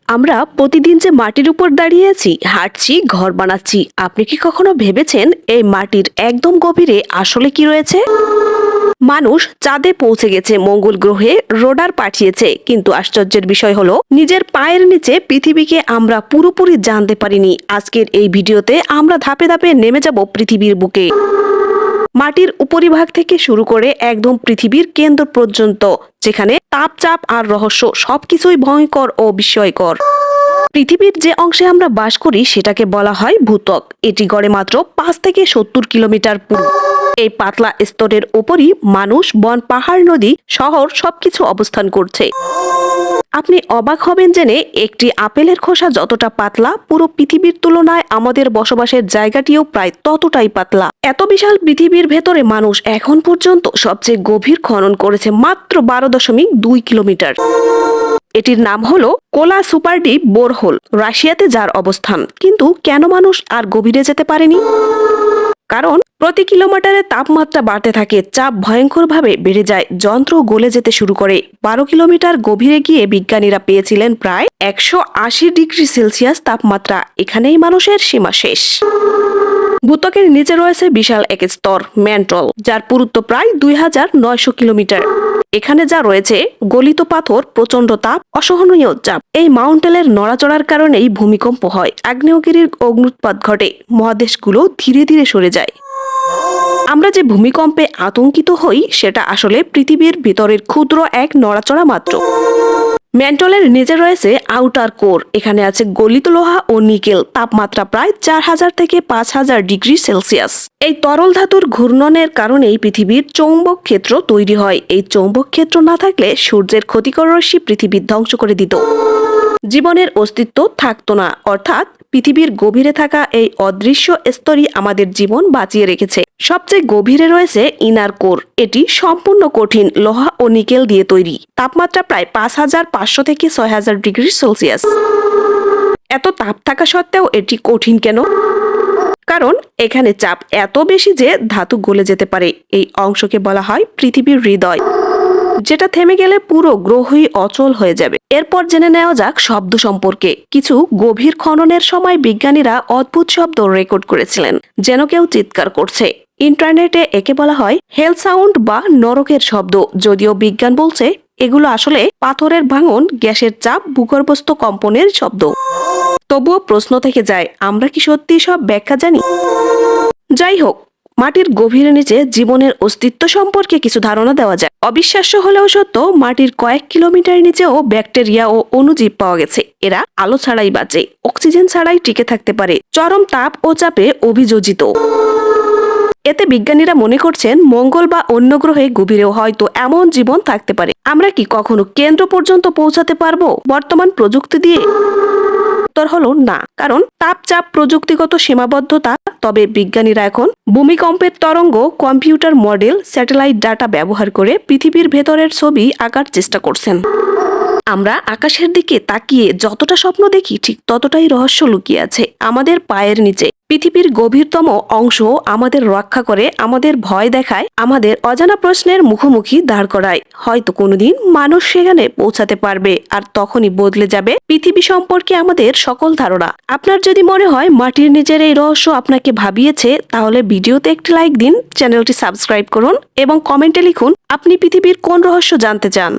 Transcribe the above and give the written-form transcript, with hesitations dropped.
আমরা প্রতিদিন যে মাটির উপর দাঁড়িয়ে আছি, হাঁটছি, ঘর বানাচ্ছি, আপনি কি কখনো ভেবেছেন এই মাটির একদম গভীরে আসলে কি রয়েছে? মানুষ চাঁদে পৌঁছে গেছে, মঙ্গল গ্রহে রোডার পাঠিয়েছে, কিন্তু আশ্চর্যের বিষয় হলো নিজের পায়ের নিচে পৃথিবীকে আমরা পুরোপুরি জানতে পারিনি। আজকের এই ভিডিওতে আমরা ধাপে ধাপে নেমে যাব পৃথিবীর বুকে, মাটির উপরিভাগ থেকে শুরু করে একদম পৃথিবীর কেন্দ্র পর্যন্ত, যেখানে তাপচাপ আর রহস্য সবকিছুই ভয়ঙ্কর ও বিস্ময়কর। পৃথিবীর যে অংশে আমরা বাস করি সেটাকে বলা হয় ভূত্বক। এটি গড়ে মাত্র 5 থেকে 70 কিলোমিটার পুরু। এই পাতলা স্তরের উপরই মানুষ, বন, পাহাড়, নদী, শহর সবকিছু অবস্থান করছে। আপনি অবাক হবেন জেনে, একটি আপেলের খোসা যতটা পাতলা, পুরো পৃথিবীর তুলনায় আমাদের বসবাসের জায়গাটিও প্রায় ততটাই পাতলা। এত বিশাল পৃথিবীর ভেতরে মানুষ এখন পর্যন্ত সবচেয়ে গভীর খনন করেছে মাত্র 12.2 কিলোমিটার। এটির নাম হলো কোলা সুপার ডিপ বোরহোল, রাশিয়াতে যার অবস্থান। কিন্তু কেন মানুষ আর গভীরে যেতে পারেনি? কারণ প্রতি কিলোমিটারে তাপমাত্রা বাড়তে থাকে, চাপ ভয়ঙ্করভাবে বেড়ে যায়, যন্ত্র গলে যেতে শুরু করে। 12 কিলোমিটার গভীরে গিয়ে বিজ্ঞানীরা পেয়েছিলেন প্রায় 180 ডিগ্রি সেলসিয়াস তাপমাত্রা। এখানেই মানুষের সীমা শেষ। ভূত্বকের নিচে রয়েছে বিশাল এক স্তর, ম্যান্টল, যার পুরুত্ব প্রায় 2900 কিলোমিটার। এখানে যা রয়েছে গলিত পাথর, প্রচন্ড তাপ, অসহনীয় চাপ। এই মাউন্টেনের নড়াচড়ার কারণেই ভূমিকম্প হয়, আগ্নেয়গিরির অগ্নুৎপাত ঘটে, মহাদেশগুলো ধীরে ধীরে সরে যায়। আমরা যে ভূমিকম্পে আতঙ্কিত হই সেটা আসলে পৃথিবীর ভিতরের ক্ষুদ্র এক নড়াচড়া মাত্র। ম্যান্টলের নিচে রয়েছে আউটার কোর। এখানে আছে গলিত লোহা ও নিকেল, তাপমাত্রা প্রায় 4000 থেকে 5000 ডিগ্রি সেলসিয়াস। এই তরল ধাতুর ঘূর্ণনের কারণেই পৃথিবীর চৌম্বক ক্ষেত্র তৈরি হয়। এই চৌম্বক ক্ষেত্র না থাকলে সূর্যের ক্ষতিকর রশ্মি পৃথিবীর ধ্বংস করে দিত, জীবনের অস্তিত্ব থাকতো না। অর্থাৎ পৃথিবীর গভীরে থাকা এই অদৃশ্য স্তরই আমাদের জীবন বাঁচিয়ে রেখেছে। সবচেয়ে গভীরে রয়েছে ইনার কোর। এটি সম্পূর্ণ কঠিন লোহা ও নিকেল দিয়ে তৈরি, তাপমাত্রা প্রায় 5500 থেকে 6000 ডিগ্রি সেলসিয়াস। এত তাপ থাকা সত্ত্বেও এটি কঠিন কেন? কারণ এখানে চাপ এত বেশি যে ধাতু গলে যেতে পারে। এই অংশকে বলা হয় পৃথিবীর হৃদয়, যেটা থেমে গেলে পুরো গ্রহই অচল হয়ে যাবে। এরপর জেনে নেওয়া যাক শব্দ সম্পর্কে। কিছু গভীর খননের সময় বিজ্ঞানীরা অদ্ভুত শব্দ রেকর্ড করেছিলেন, যেন কেউ চিৎকার করছে। ইন্টারনেটে একে বলা হয় হেল সাউন্ড বা নরকের শব্দ। যদিও বিজ্ঞান বলছে এগুলো আসলে পাথরের ভাঙন, গ্যাসের চাপ, ভূগর্ভস্থ কম্পনের শব্দ। তবুও প্রশ্ন থেকে যায়, আমরা কি সত্যি সব ব্যাখ্যা জানি? যাই হোক, মাটির গভীরে নিচে জীবনের অস্তিত্ব সম্পর্কে কিছু ধারণা দেওয়া যায়। অবিশ্বাস্য হলেও সত্য, মাটির কয়েক কিলোমিটার নিচেও ব্যাকটেরিয়া ও অণুজীব পাওয়া গেছে। এরা আলো ছাড়াই বাঁচে, অক্সিজেন ছাড়াই টিকে থাকতে পারে, চরম তাপ ও চাপে অভিযোজিত। এতে বিজ্ঞানীরা মনে করছেন মঙ্গল বা অন্য গ্রহে গভীরেও হয়তো এমন জীবন থাকতে পারে। আমরা কি কখনো কেন্দ্র পর্যন্ত পৌঁছাতে পারবো বর্তমান প্রযুক্তি দিয়ে? উত্তর হলো না, কারণ তাপচাপ প্রযুক্তিগত সীমাবদ্ধতা। তবে বিজ্ঞানীরা এখন ভূমিকম্পের তরঙ্গ, কম্পিউটার মডেল, স্যাটেলাইট ডাটা ব্যবহার করে পৃথিবীর ভেতরের ছবি আঁকার চেষ্টা করছেন। আমরা আকাশের দিকে তাকিয়ে যতটা স্বপ্ন দেখি, ঠিক ততটাই রহস্য লুকিয়ে আছে আমাদের পায়ের নিচে। পৃথিবীর গভীরতম অংশ আমাদের রক্ষা করে, আমাদের ভয় দেখায়, আমাদের অজানা প্রশ্নের মুখোমুখি দাঁড় করায়। হয়তো কোনোদিন মানুষ সেখানে পৌঁছাতে পারবে, আর তখনই বদলে যাবে পৃথিবী সম্পর্কে আমাদের সকল ধারণা। আপনার যদি মনে হয় মাটির নিচের এই রহস্য আপনাকে ভাবিয়েছে, তাহলে ভিডিওতে একটি লাইক দিন, চ্যানেলটি সাবস্ক্রাইব করুন এবং কমেন্টে লিখুন আপনি পৃথিবীর কোন রহস্য জানতে চান।